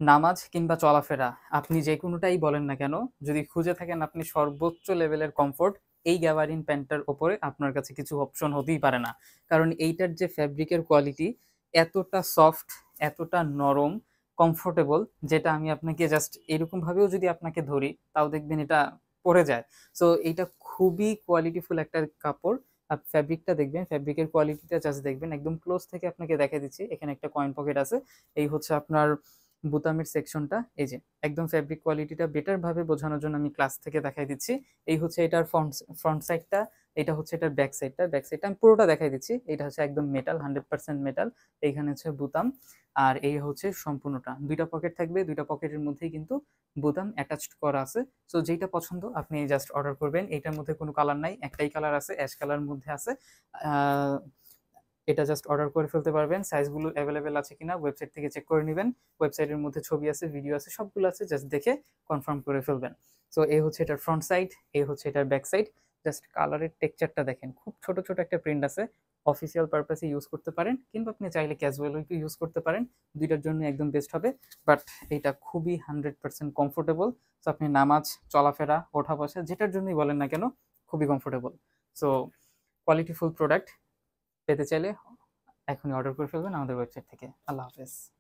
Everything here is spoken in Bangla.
নামাজ কিংবা চলাফেরা আপনি যে কোনোটাই বলেন না কেন, যদি খুঁজে থাকেন আপনি সর্বোচ্চ লেভেলের কমফোর্ট, এই গ্যাবারিন প্যান্টটার ওপরে আপনার কাছে কিছু অপশন হতেই পারে না। কারণ এইটার যে ফ্যাব্রিকের কোয়ালিটি এতটা সফট, এতটা নরম, কমফোর্টেবল, যেটা আমি আপনাকে জাস্ট এরকম ভাবেও যদি আপনাকে ধরি তাও দেখবেন এটা পড়ে যায়। সো এইটা খুবই কোয়ালিটিফুল একটা কাপড়। ফ্যাব্রিকটা দেখবেন, ফ্যাব্রিকের কোয়ালিটিটা জাস্ট দেখবেন, একদম ক্লোজ থেকে আপনাকে দেখা দিচ্ছি। এখানে একটা কয়েন পকেট আছে, এই হচ্ছে আপনার বোতামের সেকশনটা। এই যে একদম ফ্যাব্রিক কোয়ালিটিটা বেটার ভাবে বোঝানোর জন্য আমি ক্লাস থেকে দেখাই দিচ্ছি। এই হচ্ছে এটার ফ্রন্ট ফ্রন্ট সাইডটা, এটা হচ্ছে এটার ব্যাক সাইডটা আমি পুরোটা দেখাই দিচ্ছি। এটা হচ্ছে একদম মেটাল, 100% মেটাল। এইখানে হচ্ছে বোতাম, আর এই হচ্ছে সম্পূর্ণটা। দুইটা পকেট থাকবে, দুইটা পকেটের মধ্যেই কিন্তু বোতাম অ্যাটাচড করা আছে। সো যেটা পছন্দ আপনি জাস্ট অর্ডার করবেন। এটার মধ্যে কোনো কালার নাই, একটাই কালার আছে, অ্যাশ কালার মধ্যে আছে। আহ, এটা জাস্ট অর্ডার করে ফেলতে পারবেন। সাইজগুলো অ্যাভেলেবেল আছে কিনা ওয়েবসাইট থেকে চেক করে নেবেন। ওয়েবসাইটের মধ্যে ছবি আছে, ভিডিও আছে, সবগুলো আছে, জাস্ট দেখে কনফার্ম করে ফেলবেন। সো এই হচ্ছে এটার ফ্রন্ট সাইড, এই হচ্ছে এটার ব্যাক সাইড। জাস্ট কালারের টেক্সচারটা দেখেন, খুব ছোট ছোট একটা প্রিন্ট আছে। অফিসিয়াল পারপাসে ইউজ করতে পারেন, কিংবা আপনি চাইলে ক্যাজুয়ালও ইউজ করতে পারেন। দুইটার জন্য একদম বেস্ট হবে। বাট এটা খুবই 100% কমফোর্টেবল। সো আপনি নামাজ, চলাফেরা, ওঠা বসা যেটার জন্যই বলেন না কেন, খুবই কমফোর্টেবল। সো কোয়ালিটিফুল প্রোডাক্ট পেতে চাইলে এখনই অর্ডার করে ফেলবেন আমাদের ওয়েবসাইট থেকে। আল্লাহ হাফেজ।